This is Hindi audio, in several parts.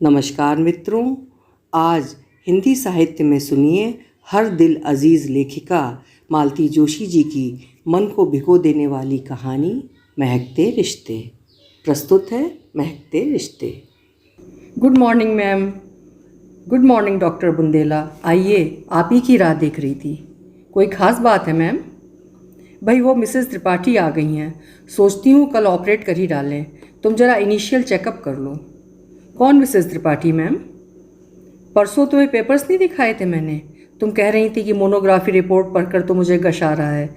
नमस्कार मित्रों, आज हिंदी साहित्य में सुनिए हर दिल अजीज़ लेखिका मालती जोशी जी की मन को भिगो देने वाली कहानी महकते रिश्ते। प्रस्तुत है महकते रिश्ते। Good morning ma'am. Good morning doctor Bundela. आइए, आप ही की राह देख रही थी। कोई ख़ास बात है मैम? भाई वो मिसेस त्रिपाठी आ गई हैं। सोचती हूँ कल ऑपरेट कर ही डालें। तुम ज़रा इनिशियल चेकअप कर लो। कौन मिसेस त्रिपाठी मैम? परसों तुम्हें पेपर्स नहीं दिखाए थे मैंने? तुम कह रही थी कि मोनोग्राफी रिपोर्ट पढ़कर तो मुझे गश आ रहा है।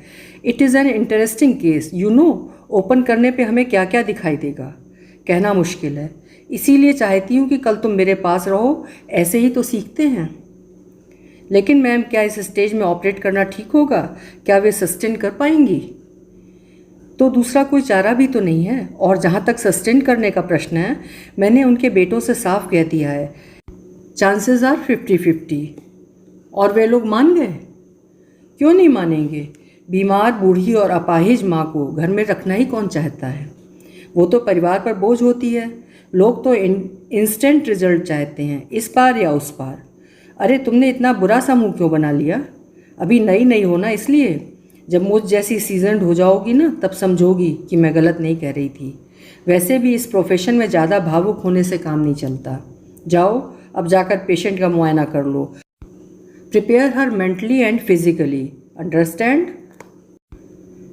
It is an interesting case, you know. Open करने पे हमें क्या क्या दिखाई देगा कहना मुश्किल है। इसीलिए चाहती हूँ कि कल तुम मेरे पास रहो, ऐसे ही तो सीखते हैं। लेकिन मैम, क्या इस स्टेज में ऑपरेट करना ठीक होगा? क्या वे सस्टेन कर पाएंगी? तो दूसरा कोई चारा भी तो नहीं है। और जहाँ तक सस्टेन करने का प्रश्न है, मैंने उनके बेटों से साफ कह दिया है, चांसेस आर 50-50। और वे लोग मान गए? क्यों नहीं मानेंगे? बीमार बूढ़ी और अपाहिज माँ को घर में रखना ही कौन चाहता है? वो तो परिवार पर बोझ होती है। लोग तो इंस्टेंट रिजल्ट चाहते हैं, इस पार या उस पार। अरे तुमने इतना बुरा सा मुँह क्यों बना लिया? अभी नई नई हो ना, इसलिए। जब मुझ जैसी सीजन्ड हो जाओगी ना, तब समझोगी कि मैं गलत नहीं कह रही थी। वैसे भी इस प्रोफेशन में ज़्यादा भावुक होने से काम नहीं चलता। जाओ, अब जाकर पेशेंट का मुआयना कर लो। Prepare her mentally and physically, understand?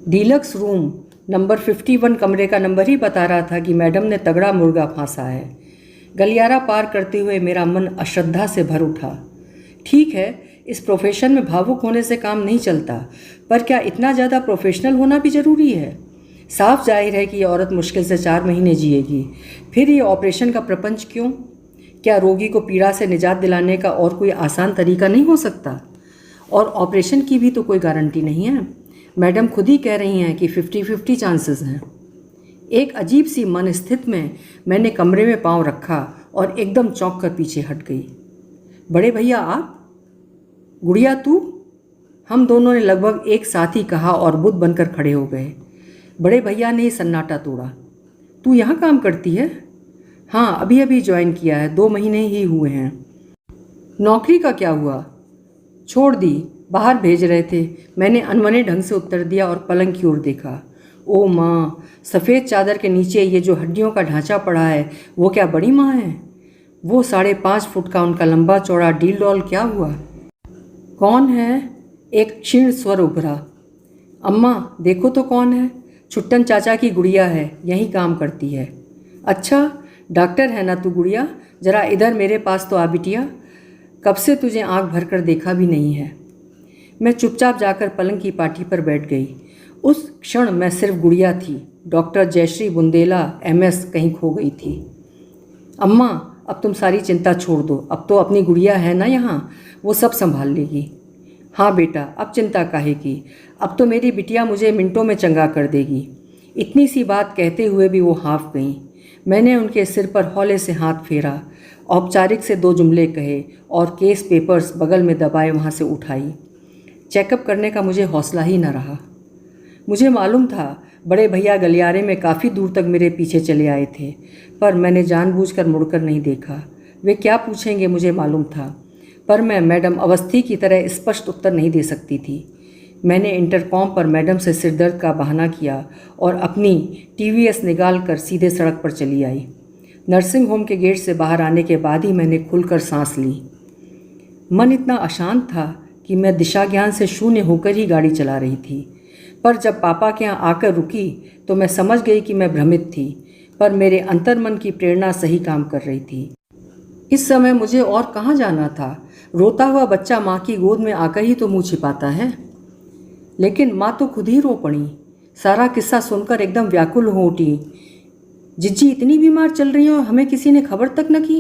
Deluxe room number 51 कमरे का नंबर ही बता रहा था कि मैडम ने तगड़ा मुर्गा फांसा है। गलियारा पार करते हुए मेरा मन अश्रद्धा से भर उठा। ठीक है, इस प्रोफेशन में भावुक होने से काम नहीं चलता, पर क्या इतना ज़्यादा प्रोफेशनल होना भी ज़रूरी है? साफ जाहिर है कि ये औरत मुश्किल से 4 महीने जिएगी। फिर ये ऑपरेशन का प्रपंच क्यों? क्या रोगी को पीड़ा से निजात दिलाने का और कोई आसान तरीका नहीं हो सकता? और ऑपरेशन की भी तो कोई गारंटी नहीं है। मैडम खुद ही कह रही हैं कि 50-50 चांसेस हैं। एक अजीब सी मन स्थिति में मैंने कमरे में पाँव रखा और एकदम चौंक कर पीछे हट गई। बड़े भैया आप? गुड़िया तू? हम दोनों ने लगभग एक साथ ही कहा और बुद्ध बनकर खड़े हो गए। बड़े भैया ने सन्नाटा तोड़ा। तू यहाँ काम करती है? हाँ, अभी अभी ज्वाइन किया है, 2 महीने ही हुए हैं। नौकरी का क्या हुआ? छोड़ दी, बाहर भेज रहे थे। मैंने अनमने ढंग से उत्तर दिया और पलंग की ओर देखा। ओ माँ, सफ़ेद चादर के नीचे ये जो हड्डियों का ढांचा पड़ा है, वो क्या बड़ी माँ है? वो 5.5 फुट का उनका लंबा चौड़ा डील डॉल क्या हुआ? कौन है? एक क्षीण स्वर उभरा। अम्मा देखो तो कौन है। छुट्टन चाचा की गुड़िया है, यहीं काम करती है। अच्छा, डॉक्टर है ना तू गुड़िया? ज़रा इधर मेरे पास तो आ बिटिया। कब से तुझे आंख भर कर देखा भी नहीं है। मैं चुपचाप जाकर पलंग की पाटी पर बैठ गई। उस क्षण मैं सिर्फ गुड़िया थी। डॉक्टर जयश्री बुंदेला MS कहीं खो गई थी। अम्मा, अब तुम सारी चिंता छोड़ दो। अब तो अपनी गुड़िया है ना यहाँ, वो सब संभाल लेगी। हाँ बेटा, अब चिंता काहे की? अब तो मेरी बिटिया मुझे मिनटों में चंगा कर देगी। इतनी सी बात कहते हुए भी वो हाँफ गईं। मैंने उनके सिर पर हौले से हाथ फेरा, औपचारिक से 2 जुमले कहे और केस पेपर्स बगल में दबाए वहाँ से उठाई। चेकअप करने का मुझे हौसला ही न रहा। मुझे मालूम था बड़े भैया गलियारे में काफ़ी दूर तक मेरे पीछे चले आए थे, पर मैंने जानबूझकर मुड़कर नहीं देखा। वे क्या पूछेंगे मुझे मालूम था, पर मैं मैडम अवस्थी की तरह स्पष्ट उत्तर नहीं दे सकती थी। मैंने इंटरकॉम पर मैडम से सिरदर्द का बहाना किया और अपनी TVS निकाल कर सीधे सड़क पर चली आई। नर्सिंग होम के गेट से बाहर आने के बाद ही मैंने खुलकर सांस ली। मन इतना अशांत था कि मैं दिशा ज्ञान से शून्य होकर ही गाड़ी चला रही थी। पर जब पापा के यहाँ आकर रुकी तो मैं समझ गई कि मैं भ्रमित थी, पर मेरे अंतर्मन की प्रेरणा सही काम कर रही थी। इस समय मुझे और कहाँ जाना था? रोता हुआ बच्चा माँ की गोद में आकर ही तो मुँह छिपाता है। लेकिन माँ तो खुद ही रो पड़ी। सारा किस्सा सुनकर एकदम व्याकुल हो उठी। जिज्जी इतनी बीमार चल रही है और हमें किसी ने खबर तक न की।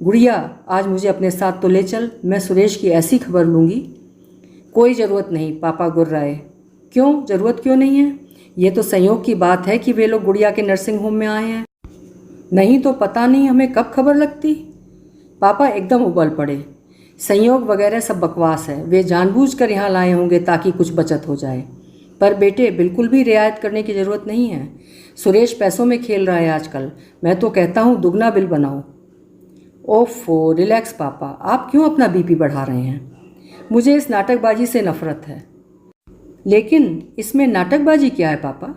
गुड़िया, आज मुझे अपने साथ तो ले चल, मैं सुरेश की ऐसी खबर लूँगी। कोई ज़रूरत नहीं, पापा गुर्राए। क्यों ज़रूरत क्यों नहीं है? ये तो संयोग की बात है कि वे लोग गुड़िया के नर्सिंग होम में आए हैं। नहीं तो पता नहीं हमें कब खबर लगती। पापा एकदम उबल पड़े। संयोग वगैरह सब बकवास है। वे जानबूझकर यहाँ लाए होंगे ताकि कुछ बचत हो जाए। पर बेटे, बिल्कुल भी रियायत करने की ज़रूरत नहीं है। सुरेश पैसों में खेल रहा है आजकल। मैं तो कहता हूँ दुगना बिल बनाओ। ओफो, रिलैक्स पापा, आप क्यों अपना बीपी बढ़ा रहे हैं? मुझे इस नाटकबाजी से नफरत है। लेकिन इसमें नाटकबाजी क्या है पापा?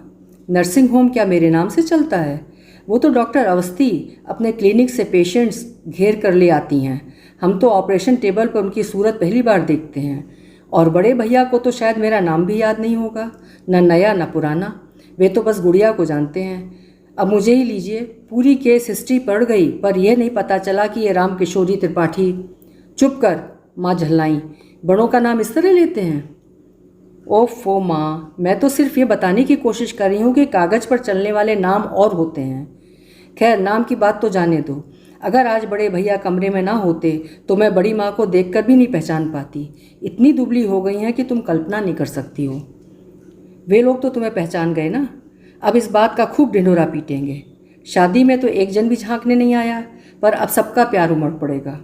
नर्सिंग होम क्या मेरे नाम से चलता है? वो तो डॉक्टर अवस्थी अपने क्लिनिक से पेशेंट्स घेर कर ले आती हैं। हम तो ऑपरेशन टेबल पर उनकी सूरत पहली बार देखते हैं। और बड़े भैया को तो शायद मेरा नाम भी याद नहीं होगा, न नया न पुराना। वे तो बस गुड़िया को जानते हैं। अब मुझे ही लीजिए, पूरी केस हिस्ट्री पढ़ गई पर यह नहीं पता चला कि ये राम किशोरी त्रिपाठी। चुप कर, माँ झल्लाई, बड़ों का नाम इस तरह लेते हैं? ओफो माँ, मैं तो सिर्फ ये बताने की कोशिश कर रही हूँ कि कागज़ पर चलने वाले नाम और होते हैं। खैर, नाम की बात तो जाने दो। अगर आज बड़े भैया कमरे में ना होते तो मैं बड़ी माँ को देखकर भी नहीं पहचान पाती। इतनी दुबली हो गई हैं कि तुम कल्पना नहीं कर सकती हो। वे लोग तो तुम्हें पहचान गए ना। अब इस बात का खूब ढिंढोरा पीटेंगे। शादी में तो एक जन भी झांकने नहीं आया, पर अब सबका प्यार उमड़ पड़ेगा।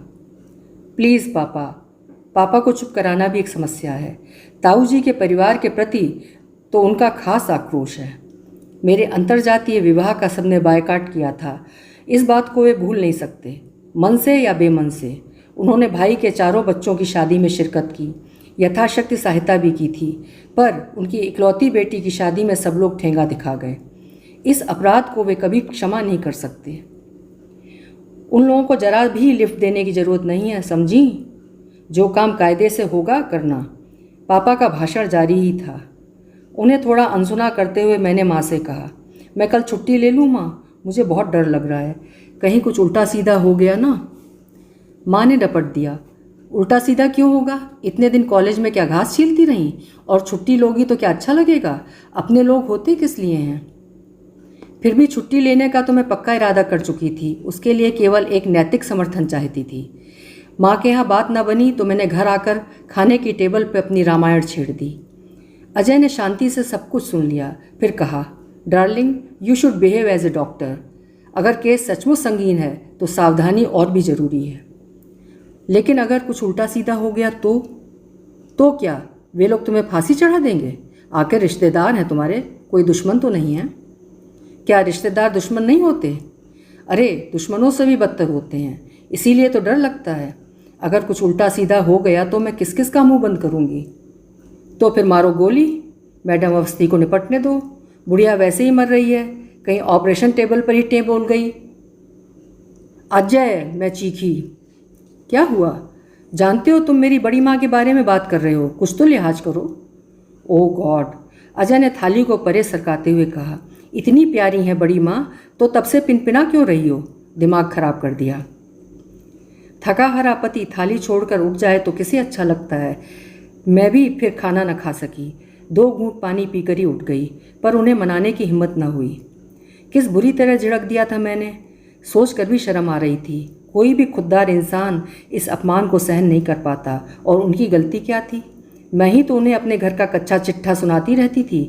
प्लीज़ पापा, पापा को चुप कराना भी एक समस्या है। ताऊ जी के परिवार के प्रति तो उनका खास आक्रोश है। मेरे अंतर्जातीय विवाह का सबने बायकॉट किया था। इस बात को वे भूल नहीं सकते, मन से या बेमन से। उन्होंने भाई के चारों बच्चों की शादी में शिरकत की, यथाशक्ति सहायता भी की थी, पर उनकी इकलौती बेटी की शादी में सब लोग ठेंगा दिखा गए। इस अपराध को वे कभी क्षमा नहीं कर सकते। उन लोगों को जरा भी लिफ्ट देने की ज़रूरत नहीं है, समझी? जो काम कायदे से होगा करना। पापा का भाषण जारी ही था। उन्हें थोड़ा अनसुना करते हुए मैंने माँ से कहा, मैं कल छुट्टी ले लूँ माँ? मुझे बहुत डर लग रहा है, कहीं कुछ उल्टा सीधा हो गया ना। माँ ने डपट दिया, उल्टा सीधा क्यों होगा? इतने दिन कॉलेज में क्या घास छीलती रहीं? और छुट्टी लोगी तो क्या अच्छा लगेगा? अपने लोग होते किस लिए हैं? फिर भी छुट्टी लेने का तो मैं पक्का इरादा कर चुकी थी। उसके लिए केवल एक नैतिक समर्थन चाहती थी। माँ के यहाँ बात न बनी तो मैंने घर आकर खाने की टेबल पर अपनी रामायण छेड़ दी। अजय ने शांति से सब कुछ सुन लिया, फिर कहा, darling, you should behave as a doctor. अगर केस सचमुच संगीन है तो सावधानी और भी ज़रूरी है। लेकिन अगर कुछ उल्टा सीधा हो गया तो क्या वे लोग तुम्हें फांसी चढ़ा देंगे? आखिर रिश्तेदार हैं तुम्हारे, कोई दुश्मन तो नहीं है? क्या रिश्तेदार दुश्मन नहीं होते? अरे, दुश्मनों से भी बदतर होते हैं, इसीलिए तो डर लगता है। अगर कुछ उल्टा सीधा हो गया तो मैं किस किस का मुंह बंद करूँगी? तो फिर मारो गोली, मैडम अवस्थी को निपटने दो। बुढ़िया वैसे ही मर रही है, कहीं ऑपरेशन टेबल पर ही टें बोल गई। अजय, मैं चीखी। क्या हुआ? जानते हो तुम मेरी बड़ी माँ के बारे में बात कर रहे हो, कुछ तो लिहाज करो। ओह गॉड, अजय ने थाली को परे सरकाते हुए कहा, इतनी प्यारी हैं बड़ी माँ तो तब से पिनपिना क्यों रही हो? दिमाग खराब कर दिया। थका हारा पति थाली छोड़कर उठ जाए तो किसे अच्छा लगता है। मैं भी फिर खाना न खा सकी। 2 घूंट पानी पीकर ही उठ गई, पर उन्हें मनाने की हिम्मत न हुई। किस बुरी तरह झिड़क दिया था मैंने, सोच कर भी शर्म आ रही थी। कोई भी खुददार इंसान इस अपमान को सहन नहीं कर पाता, और उनकी गलती क्या थी? मैं ही तो उन्हें अपने घर का कच्चा चिट्ठा सुनाती रहती थी।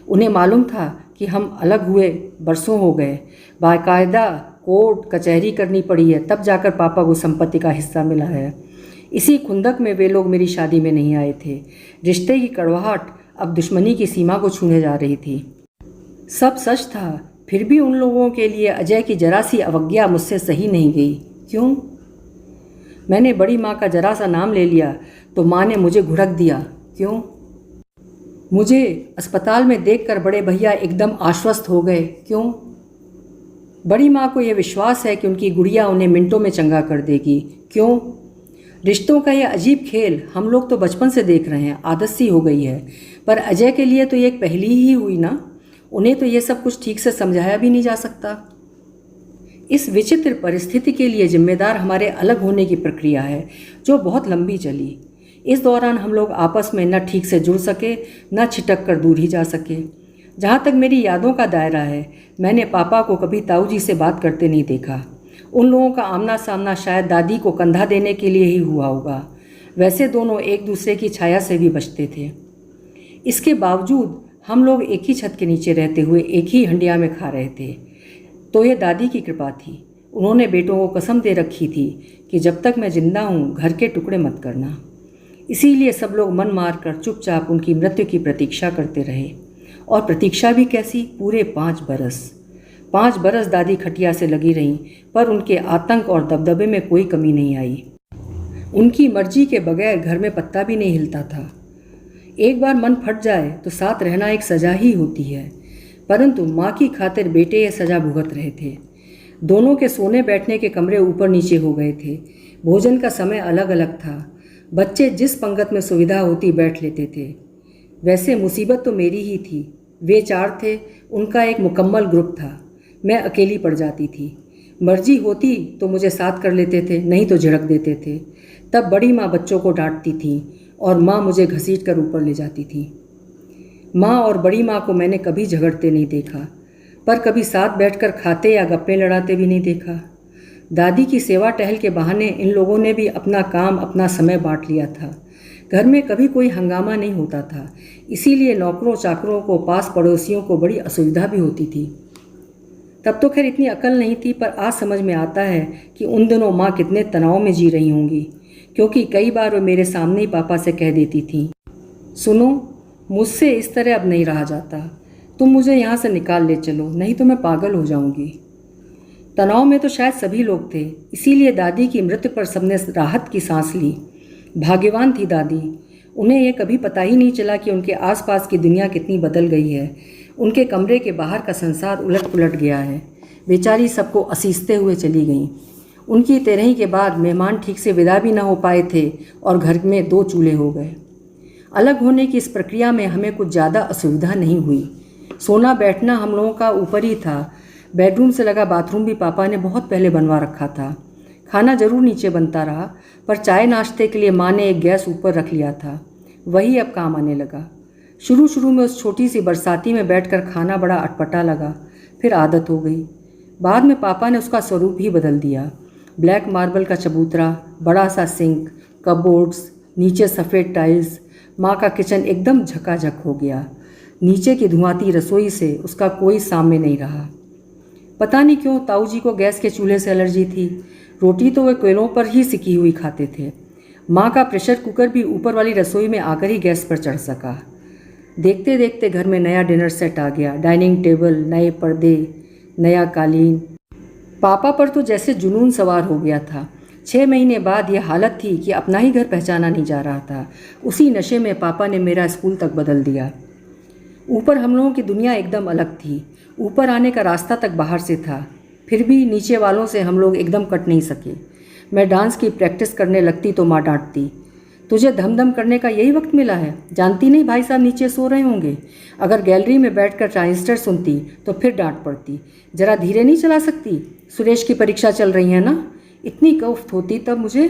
उन्हें मालूम था कि हम अलग हुए बरसों हो गए, बाकायदा कोर्ट कचहरी करनी पड़ी है, तब जाकर पापा को संपत्ति का हिस्सा मिला है। इसी खुंदक में वे लोग मेरी शादी में नहीं आए थे। रिश्ते की कड़वाहट अब दुश्मनी की सीमा को छूने जा रही थी। सब सच था, फिर भी उन लोगों के लिए अजय की जरा सी अवज्ञा मुझसे सही नहीं गई। क्यों? मैंने बड़ी माँ का जरा सा नाम ले लिया तो माँ ने मुझे घुड़क दिया। क्यों? मुझे अस्पताल में देखकर बड़े भैया एकदम आश्वस्त हो गए। क्यों? बड़ी माँ को यह विश्वास है कि उनकी गुड़िया उन्हें मिनटों में चंगा कर देगी। क्यों? रिश्तों का यह अजीब खेल हम लोग तो बचपन से देख रहे हैं, आदत सी हो गई है, पर अजय के लिए तो ये एक पहली ही हुई ना। उन्हें तो ये सब कुछ ठीक से समझाया भी नहीं जा सकता। इस विचित्र परिस्थिति के लिए जिम्मेदार हमारे अलग होने की प्रक्रिया है, जो बहुत लंबी चली। इस दौरान हम लोग आपस में न ठीक से जुड़ सके, न छिटक कर दूर ही जा सके। जहाँ तक मेरी यादों का दायरा है, मैंने पापा को कभी ताऊ जी से बात करते नहीं देखा। उन लोगों का आमना सामना शायद दादी को कंधा देने के लिए ही हुआ होगा। वैसे दोनों एक दूसरे की छाया से भी बचते थे। इसके बावजूद हम लोग एक ही छत के नीचे रहते हुए एक ही हंडिया में खा रहे थे। तो ये दादी की कृपा थी। उन्होंने बेटों को कसम दे रखी थी कि जब तक मैं जिंदा हूँ घर के टुकड़े मत करना। इसीलिए सब लोग मन मार कर चुपचाप उनकी मृत्यु की प्रतीक्षा करते रहे। और प्रतीक्षा भी कैसी, पूरे 5 बरस। 5 बरस दादी खटिया से लगी रहीं, पर उनके आतंक और दबदबे में कोई कमी नहीं आई। उनकी मर्जी के बगैर घर में पत्ता भी नहीं हिलता था। एक बार मन फट जाए तो साथ रहना एक सज़ा ही होती है, परंतु माँ की खातिर बेटे ये सज़ा भुगत रहे थे। दोनों के सोने बैठने के कमरे ऊपर नीचे हो गए थे। भोजन का समय अलग अलग था। बच्चे जिस पंगत में सुविधा होती बैठ लेते थे। वैसे मुसीबत तो मेरी ही थी। वे 4 थे, उनका एक मुकम्मल ग्रुप था। मैं अकेली पड़ जाती थी। मर्जी होती तो मुझे साथ कर लेते थे, नहीं तो झिड़क देते थे। तब बड़ी माँ बच्चों को डांटती थी और माँ मुझे घसीट कर ऊपर ले जाती थी। माँ और बड़ी माँ को मैंने कभी झगड़ते नहीं देखा, पर कभी साथ बैठकर खाते या गप्पे लड़ाते भी नहीं देखा। दादी की सेवा टहल के बहाने इन लोगों ने भी अपना काम अपना समय बांट लिया था। घर में कभी कोई हंगामा नहीं होता था, इसीलिए नौकरों चाकरों को, पास पड़ोसियों को बड़ी असुविधा भी होती थी। तब तो खैर इतनी अकल नहीं थी, पर आज समझ में आता है कि उन दिनों माँ कितने तनाव में जी रही होंगी, क्योंकि कई बार वो मेरे सामने ही पापा से कह देती थी, सुनो, मुझसे इस तरह अब नहीं रहा जाता, तुम मुझे यहाँ से निकाल ले चलो, नहीं तो मैं पागल हो जाऊँगी। तनाव में तो शायद सभी लोग थे, इसीलिए दादी की मृत्यु पर सबने राहत की सांस ली। भाग्यवान थी दादी। उन्हें यह कभी पता ही नहीं चला कि उनके आसपास की दुनिया कितनी बदल गई है। उनके कमरे के बाहर का संसार उलट पुलट गया है। बेचारी सबको असीसते हुए चली गईं। उनकी तेरही के बाद मेहमान ठीक से विदा भी ना हो पाए थे और घर में 2 चूल्हे हो गए। अलग होने की इस प्रक्रिया में हमें कुछ ज़्यादा असुविधा नहीं हुई। सोना बैठना हम लोगों का ऊपर ही था। बेडरूम से लगा बाथरूम भी पापा ने बहुत पहले बनवा रखा था। खाना जरूर नीचे बनता रहा, पर चाय नाश्ते के लिए माँ ने एक गैस ऊपर रख लिया था। वही अब काम आने लगा। शुरू शुरू में उस छोटी सी बरसाती में बैठकर खाना बड़ा अटपटा लगा, फिर आदत हो गई। बाद में पापा ने उसका स्वरूप ही बदल दिया। ब्लैक मार्बल का चबूतरा, बड़ा सा सिंक, कपबोर्ड्स, नीचे सफ़ेद टाइल्स। माँ का किचन एकदम झकाझक हो गया। नीचे की धुआंती रसोई से उसका कोई सामने नहीं रहा। पता नहीं क्यों ताऊ जी को गैस के चूल्हे से एलर्जी थी। रोटी तो वे कोयलों पर ही सिकी हुई खाते थे। माँ का प्रेशर कुकर भी ऊपर वाली रसोई में आकर ही गैस पर चढ़ सका। देखते देखते घर में नया डिनर सेट आ गया। डाइनिंग टेबल, नए पर्दे, नया कालीन। पापा पर तो जैसे जुनून सवार हो गया था। 6 महीने बाद यह हालत थी कि अपना ही घर पहचाना नहीं जा रहा था। उसी नशे में पापा ने मेरा स्कूल तक बदल दिया। ऊपर हम लोगों की दुनिया एकदम अलग थी। ऊपर आने का रास्ता तक बाहर से था, फिर भी नीचे वालों से हम लोग एकदम कट नहीं सके। मैं डांस की प्रैक्टिस करने लगती तो माँ डांटती, तुझे धम करने का यही वक्त मिला है, जानती नहीं भाई साहब नीचे सो रहे होंगे। अगर गैलरी में बैठकर ट्रांजिस्टर सुनती तो फिर डांट पड़ती, जरा धीरे नहीं चला सकती, सुरेश की परीक्षा चल रही है ना। इतनी कफ्त होती तब मुझे।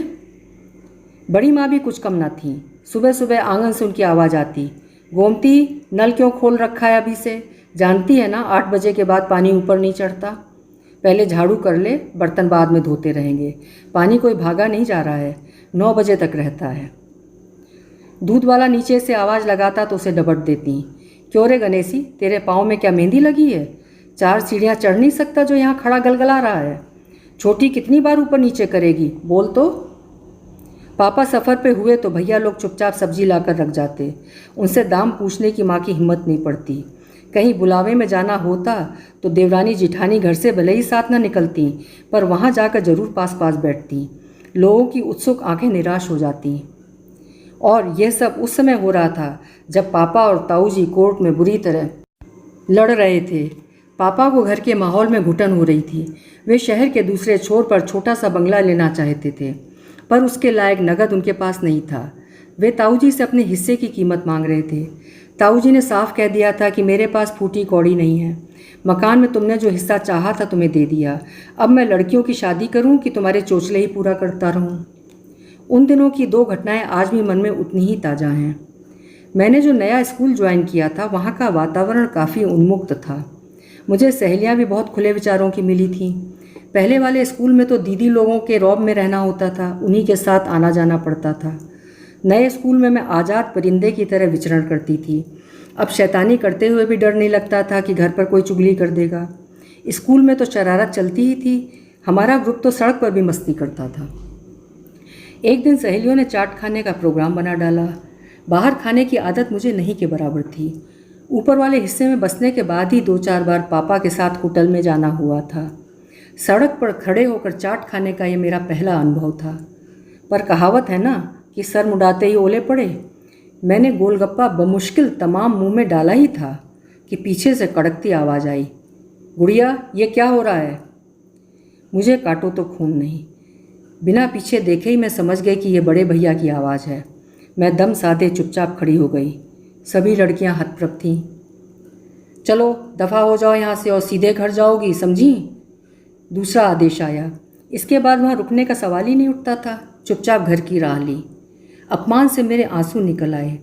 बड़ी माँ भी कुछ कम ना थी। सुबह सुबह आंगन से उनकी आवाज़ आती, गोमती नल क्यों खोल रखा है अभी से, जानती है ना 8 बजे के बाद पानी ऊपर नहीं चढ़ता। पहले झाड़ू कर ले, बर्तन बाद में धोते रहेंगे। पानी कोई भागा नहीं जा रहा है, 9 बजे तक रहता है। दूध वाला नीचे से आवाज़ लगाता तो उसे डबट देती, क्यों रे गणेशी, तेरे पाँव में क्या मेहंदी लगी है? 4 सीढ़ियाँ चढ़ नहीं सकता जो यहाँ खड़ा गलगला रहा है? छोटी कितनी बार ऊपर नीचे करेगी, बोल तो। पापा सफ़र पे हुए तो भैया लोग चुपचाप सब्जी लाकर रख जाते। उनसे दाम पूछने की माँ की हिम्मत नहीं पड़ती। कहीं बुलावे में जाना होता तो देवरानी जिठानी घर से भले ही साथ न निकलती, पर वहाँ जाकर जरूर पास पास बैठती। लोगों की उत्सुक आंखें निराश हो जाती। और यह सब उस समय हो रहा था जब पापा और ताऊ जी कोर्ट में बुरी तरह लड़ रहे थे। पापा को घर के माहौल में घुटन हो रही थी। वे शहर के दूसरे छोर पर छोटा सा बंगला लेना चाहते थे, पर उसके लायक नगद उनके पास नहीं था। वे ताऊ जी से अपने हिस्से की कीमत मांग रहे थे। ताऊ जी ने साफ कह दिया था कि मेरे पास फूटी कौड़ी नहीं है। मकान में तुमने जो हिस्सा चाहा था तुम्हें दे दिया। अब मैं लड़कियों की शादी करूं कि तुम्हारे चोचले ही पूरा करता रहूं। उन दिनों की 2 घटनाएं आज भी मन में उतनी ही ताज़ा हैं। मैंने जो नया स्कूल ज्वाइन किया था वहाँ का वातावरण काफ़ी उन्मुक्त था। मुझे सहेलियाँ भी बहुत खुले विचारों की मिली थीं। पहले वाले स्कूल में तो दीदी लोगों के रौब में रहना होता था, उन्हीं के साथ आना जाना पड़ता था। नए स्कूल में मैं आज़ाद परिंदे की तरह विचरण करती थी। अब शैतानी करते हुए भी डर नहीं लगता था कि घर पर कोई चुगली कर देगा। स्कूल में तो शरारत चलती ही थी। हमारा ग्रुप तो सड़क पर भी मस्ती करता था। एक दिन सहेलियों ने चाट खाने का प्रोग्राम बना डाला। बाहर खाने की आदत मुझे नहीं के बराबर थी। ऊपर वाले हिस्से में बसने के बाद ही 2-4 बार पापा के साथ होटल में जाना हुआ था। सड़क पर खड़े होकर चाट खाने का ये मेरा पहला अनुभव था। पर कहावत है ना कि सर मुड़ाते ही ओले पड़े। मैंने गोलगप्पा बमुश्किल तमाम मुंह में डाला ही था कि पीछे से कड़कती आवाज़ आई, गुड़िया ये क्या हो रहा है? मुझे काटो तो खून नहीं। बिना पीछे देखे ही मैं समझ गई कि ये बड़े भैया की आवाज़ है। मैं दम साधे चुपचाप खड़ी हो गई। सभी लड़कियां हतप्रभ थीं। चलो दफ़ा हो जाओ यहाँ से और सीधे घर जाओगी, समझी? दूसरा आदेश आया। इसके बाद वहाँ रुकने का सवाल ही नहीं उठता था। चुपचाप घर की राह ली। अपमान से मेरे आंसू निकल आए।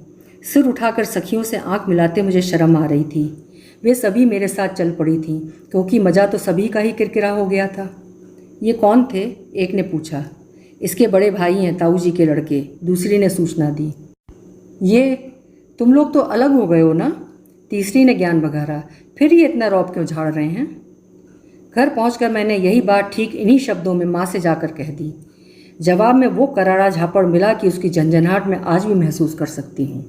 सिर उठाकर सखियों से आंख मिलाते मुझे शर्म आ रही थी। वे सभी मेरे साथ चल पड़ी थीं क्योंकि मज़ा तो सभी का ही किरकिरा हो गया था। ये कौन थे? एक ने पूछा। इसके बड़े भाई हैं, ताऊ जी के लड़के, दूसरी ने सूचना दी। ये तुम लोग तो अलग हो गए हो ना? तीसरी ने ज्ञान बघारा। फिर ये इतना रौब क्यों झाड़ रहे हैं? घर पहुंचकर मैंने यही बात ठीक इन्हीं शब्दों में माँ से जाकर कह दी। जवाब में वो करारा झापड़ मिला कि उसकी झंझनाहट में आज भी महसूस कर सकती हूँ।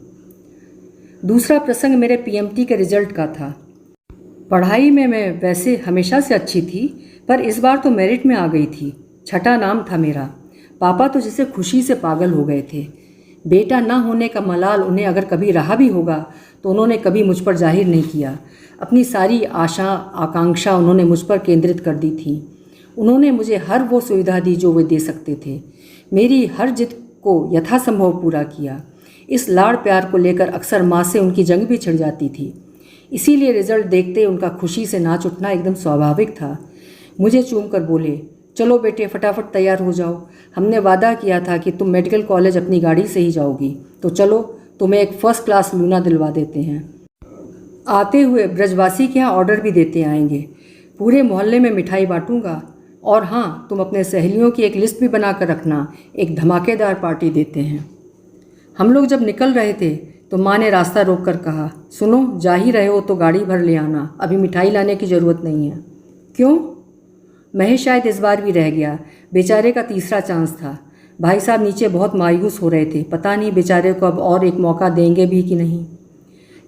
दूसरा प्रसंग मेरे पीएमटी के रिजल्ट का था। पढ़ाई में मैं वैसे हमेशा से अच्छी थी, पर इस बार तो मेरिट में आ गई थी। 6ठा नाम था मेरा। पापा तो जिसे खुशी से पागल हो गए थे। बेटा ना होने का मलाल उन्हें अगर कभी रहा भी होगा तो उन्होंने कभी मुझ पर जाहिर नहीं किया। अपनी सारी आशा आकांक्षा उन्होंने मुझ पर केंद्रित कर दी थी। उन्होंने मुझे हर वो सुविधा दी जो वे दे सकते थे। मेरी हर जिद को यथासंभव पूरा किया। इस लाड़ प्यार को लेकर अक्सर माँ से उनकी जंग भी छिड़ जाती थी। इसीलिए रिजल्ट देखते उनका खुशी से नाच उठना एकदम स्वाभाविक था। मुझे चूम कर बोले, चलो बेटे फटाफट तैयार हो जाओ। हमने वादा किया था कि तुम मेडिकल कॉलेज अपनी गाड़ी से ही जाओगी, तो चलो तुम्हें एक फर्स्ट क्लास लूना दिलवा देते हैं। आते हुए ब्रजवासी के यहाँ ऑर्डर भी देते आएंगे। पूरे मोहल्ले में मिठाई बांटूंगा। और हाँ, तुम अपने सहेलियों की एक लिस्ट भी बना कर रखना, एक धमाकेदार पार्टी देते हैं। हम लोग जब निकल रहे थे तो माँ ने रास्ता रोक कर कहा, सुनो, जा ही रहे हो तो गाड़ी भर ले आना, अभी मिठाई लाने की ज़रूरत नहीं है। क्यों? महेश शायद इस बार भी रह गया। बेचारे का तीसरा चांस था। भाई साहब नीचे बहुत मायूस हो रहे थे। पता नहीं बेचारे को अब और एक मौका देंगे भी कि नहीं।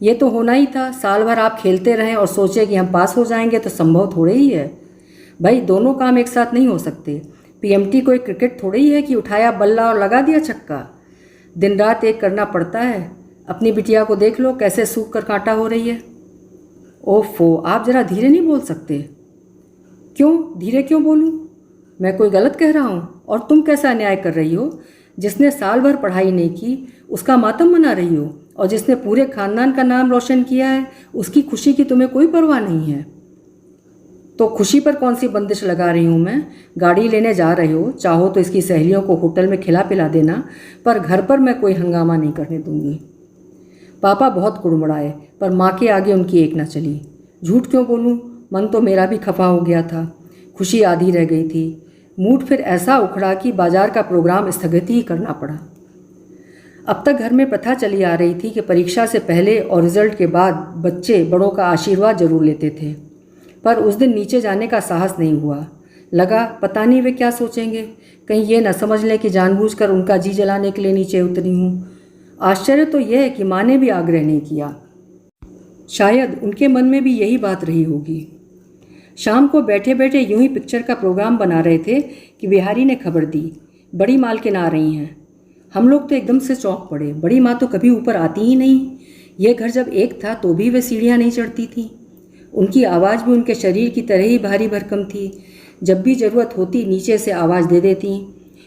ये तो होना ही था। साल भर आप खेलते रहें और सोचे कि हम पास हो जाएंगे तो संभव थोड़े ही है। भाई दोनों काम एक साथ नहीं हो सकते। पीएमटी कोई क्रिकेट थोड़े ही है कि उठाया बल्ला और लगा दिया छक्का। दिन रात एक करना पड़ता है। अपनी बिटिया को देख लो कैसे सूख कर कांटा हो रही है। ओफो, आप ज़रा धीरे नहीं बोल सकते? क्यों धीरे क्यों बोलूं? मैं कोई गलत कह रहा हूँ? और तुम कैसा अन्याय कर रही हो? जिसने साल भर पढ़ाई नहीं की उसका मातम मना रही हो, और जिसने पूरे खानदान का नाम रोशन किया है उसकी खुशी की तुम्हें कोई परवाह नहीं है। तो खुशी पर कौन सी बंदिश लगा रही हूँ मैं? गाड़ी लेने जा रहे हो, चाहो तो इसकी सहेलियों को होटल में खिला पिला देना, पर घर पर मैं कोई हंगामा नहीं करने दूंगी। पापा बहुत कुड़मुड़ाए, पर माँ के आगे उनकी एक न चली। झूठ क्यों बोलूँ, मन तो मेरा भी खफा हो गया था। खुशी आधी रह गई थी। मूड फिर ऐसा उखड़ा कि बाजार का प्रोग्राम स्थगित ही करना पड़ा। अब तक घर में प्रथा चली आ रही थी कि परीक्षा से पहले और रिजल्ट के बाद बच्चे बड़ों का आशीर्वाद जरूर लेते थे, पर उस दिन नीचे जाने का साहस नहीं हुआ। लगा पता नहीं वे क्या सोचेंगे, कहीं ये न समझ लें कि जानबूझकर उनका जी जलाने के लिए नीचे उतरी हूँ। आश्चर्य तो यह है कि माँ ने भी आग्रह नहीं किया। शायद उनके मन में भी यही बात रही होगी। शाम को बैठे बैठे यूं ही पिक्चर का प्रोग्राम बना रहे थे कि बिहारी ने खबर दी, बड़ी मालकिन आ रही हैं। हम लोग तो एकदम से चौंक पड़े। बड़ी माँ तो कभी ऊपर आती ही नहीं। ये घर जब एक था तो भी वे सीढ़ियाँ नहीं चढ़ती थी। उनकी आवाज़ भी उनके शरीर की तरह ही भारी भरकम थी। जब भी ज़रूरत होती नीचे से आवाज़ दे देती।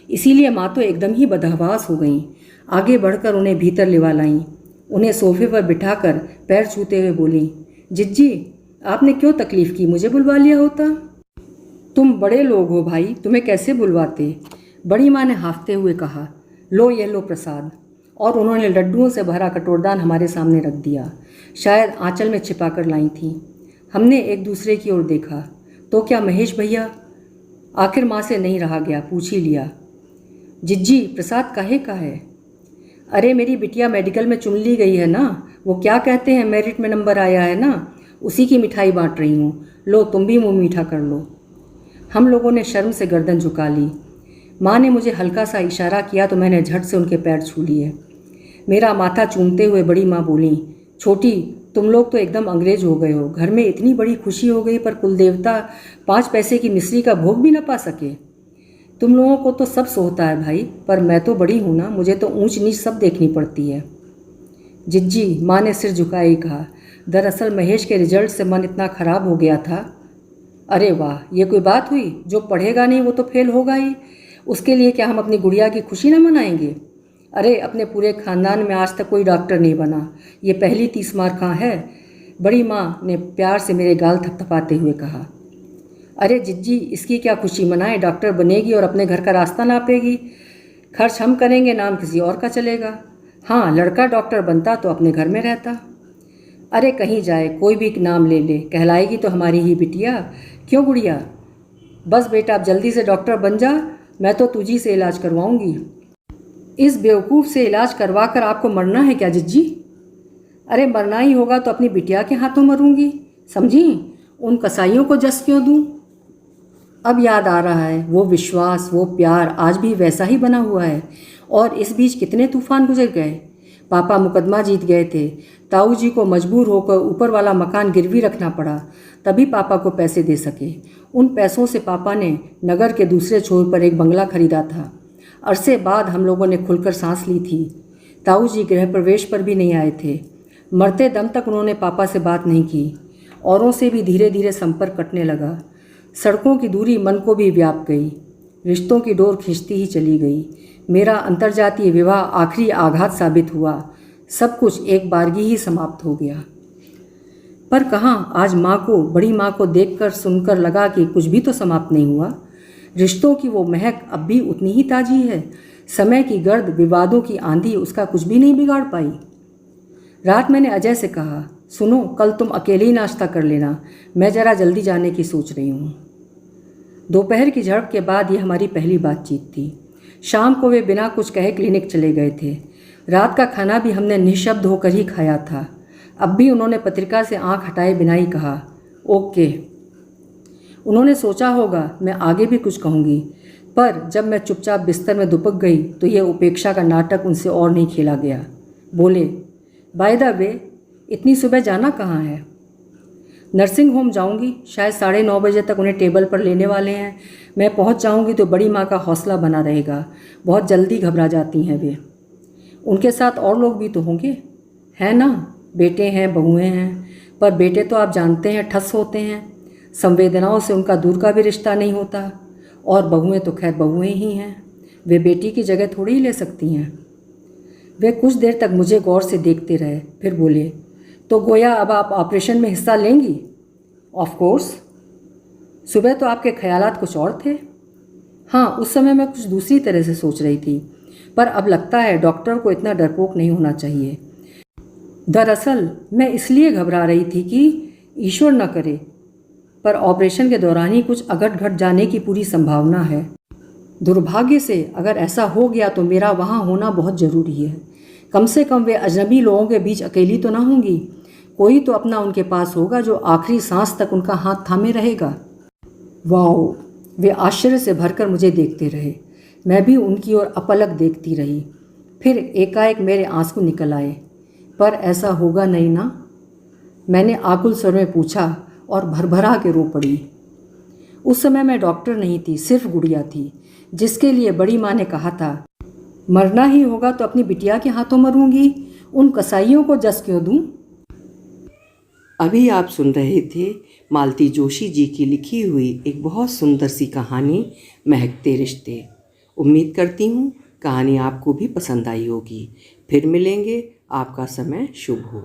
इसीलिए माँ तो एकदम ही बदहवास हो गईं। आगे बढ़कर उन्हें भीतर लिवा लाईं। उन्हें सोफे पर बिठाकर पैर छूते हुए बोली, जिज्जी आपने क्यों तकलीफ़ की, मुझे बुलवा लिया होता। तुम बड़े लोग हो भाई, तुम्हें कैसे बुलवाते। बड़ी माँ ने हाँफते हुए कहा, लो ये लो प्रसाद। और उन्होंने लड्डुओं से भरा कटोरदान हमारे सामने रख दिया। शायद आंचल में छिपा कर लाई थी। हमने एक दूसरे की ओर देखा। तो क्या महेश भैया? आखिर माँ से नहीं रहा गया, पूछ ही लिया, जिज्जी प्रसाद काहे का है? अरे मेरी बिटिया मेडिकल में चुन ली गई है ना, वो क्या कहते हैं मेरिट में नंबर आया है ना, उसी की मिठाई बांट रही हूँ। लो तुम भी मुँह मीठा कर लो। हम लोगों ने शर्म से गर्दन झुका ली। माँ ने मुझे हल्का सा इशारा किया तो मैंने झट से उनके पैर छू लिए। मेरा माथा चूमते हुए बड़ी माँ बोली, छोटी तुम लोग तो एकदम अंग्रेज हो गए हो। घर में इतनी बड़ी खुशी हो गई पर कुलदेवता 5 पैसे की मिश्री का भोग भी ना पा सके। तुम लोगों को तो सब सोचता है भाई, पर मैं तो बड़ी हूँ ना, मुझे तो ऊंच नीच सब देखनी पड़ती है। जिज्जी, माँ ने सिर झुकाए ही कहा। दरअसल महेश के रिजल्ट से मन इतना ख़राब हो गया था। अरे वाह, ये कोई बात हुई? जो पढ़ेगा नहीं वो तो फेल होगा ही। उसके लिए क्या हम अपनी गुड़िया की खुशी ना मनाएंगे? अरे अपने पूरे ख़ानदान में आज तक कोई डॉक्टर नहीं बना, ये पहली 30 मार कहाँ है? बड़ी माँ ने प्यार से मेरे गाल थपथपाते हुए कहा। अरे जिज्जी, इसकी क्या खुशी मनाएं? डॉक्टर बनेगी और अपने घर का रास्ता नापेगी। खर्च हम करेंगे, नाम किसी और का चलेगा। हाँ, लड़का डॉक्टर बनता तो अपने घर में रहता। अरे कहीं जाए, कोई भी नाम ले ले, कहलाएगी तो हमारी ही बिटिया। क्यों गुड़िया? बस बेटा, आप जल्दी से डॉक्टर बन जा, मैं तो तुझी से इलाज करवाऊंगी। इस बेवकूफ़ से इलाज करवा कर आपको मरना है क्या जिज्जी? अरे मरना ही होगा तो अपनी बिटिया के हाथों मरूंगी, समझी? उन कसाईयों को जस क्यों दूं? अब याद आ रहा है, वो विश्वास, वो प्यार आज भी वैसा ही बना हुआ है। और इस बीच कितने तूफान गुजर गए। पापा मुकदमा जीत गए थे, ताऊ जी को मजबूर होकर ऊपर वाला मकान गिरवी रखना पड़ा, तभी पापा को पैसे दे सके। उन पैसों से पापा ने नगर के दूसरे छोर पर एक बंगला खरीदा था। अरसे बाद हम लोगों ने खुलकर सांस ली थी। ताऊ जी गृह प्रवेश पर भी नहीं आए थे। मरते दम तक उन्होंने पापा से बात नहीं की। औरों से भी धीरे धीरे संपर्क कटने लगा। सड़कों की दूरी मन को भी व्याप गई। रिश्तों की डोर खींचती ही चली गई। मेरा अंतर्जातीय विवाह आखिरी आघात साबित हुआ। सब कुछ एक बारगी ही समाप्त हो गया। पर कहाँ, आज माँ को, बड़ी माँ को देखकर सुनकर लगा कि कुछ भी तो समाप्त नहीं हुआ। रिश्तों की वो महक अब भी उतनी ही ताजी है। समय की गर्द, विवादों की आंधी उसका कुछ भी नहीं बिगाड़ पाई। रात मैंने अजय से कहा, सुनो, कल तुम अकेले ही नाश्ता कर लेना, मैं ज़रा जल्दी जाने की सोच रही हूँ। दोपहर की झड़प के बाद ये हमारी पहली बातचीत थी। शाम को वे बिना कुछ कहे क्लिनिक चले गए थे। रात का खाना भी हमने निःशब्द होकर ही खाया था। अब भी उन्होंने पत्रिका से आंख हटाए बिना ही कहा, ओके। उन्होंने सोचा होगा मैं आगे भी कुछ कहूँगी, पर जब मैं चुपचाप बिस्तर में दुबक गई तो यह उपेक्षा का नाटक उनसे और नहीं खेला गया। बोले, बाय द वे, इतनी सुबह जाना कहाँ है? नर्सिंग होम जाऊंगी, शायद 9:30 बजे तक उन्हें टेबल पर लेने वाले हैं। मैं पहुंच जाऊंगी तो बड़ी माँ का हौसला बना रहेगा। बहुत जल्दी घबरा जाती हैं वे। उनके साथ और लोग भी तो होंगे, है ना? बेटे हैं, बहुएं हैं, पर बेटे तो आप जानते हैं ठस होते हैं, संवेदनाओं से उनका दूर का भी रिश्ता नहीं होता। और बहुएं तो खैर बहुएं ही हैं, वे बेटी की जगह थोड़ी ही ले सकती हैं। वे कुछ देर तक मुझे गौर से देखते रहे, फिर बोले, तो गोया अब आप ऑपरेशन में हिस्सा लेंगी? Of course. सुबह तो आपके ख्यालात कुछ और थे। हाँ, उस समय मैं कुछ दूसरी तरह से सोच रही थी, पर अब लगता है डॉक्टर को इतना डरपोक नहीं होना चाहिए। दरअसल मैं इसलिए घबरा रही थी कि ईश्वर न करे, पर ऑपरेशन के दौरान ही कुछ अघट घट जाने की पूरी संभावना है। दुर्भाग्य से अगर ऐसा हो गया तो मेरा वहाँ होना बहुत ज़रूरी है। कम से कम वे अजनबी लोगों के बीच अकेली तो ना होंगी। कोई तो अपना उनके पास होगा जो आखिरी सांस तक उनका हाथ थामे रहेगा। वाओ! वे आश्चर्य से भरकर मुझे देखते रहे। मैं भी उनकी ओर अपलक देखती रही। फिर एकाएक मेरे आंसू निकल आए। पर ऐसा होगा नहीं ना? मैंने आकुल स्वर में पूछा और भरभरा के रो पड़ी। उस समय मैं डॉक्टर नहीं थी, सिर्फ गुड़िया थी, जिसके लिए बड़ी माँ ने कहा था, मरना ही होगा तो अपनी बिटिया के हाथों मरूंगी, उन कसाईयों को जस क्यों दूं? अभी आप सुन रहे थे मालती जोशी जी की लिखी हुई एक बहुत सुंदर सी कहानी, महकते रिश्ते। उम्मीद करती हूँ कहानी आपको भी पसंद आई होगी। फिर मिलेंगे। आपका समय शुभ हो।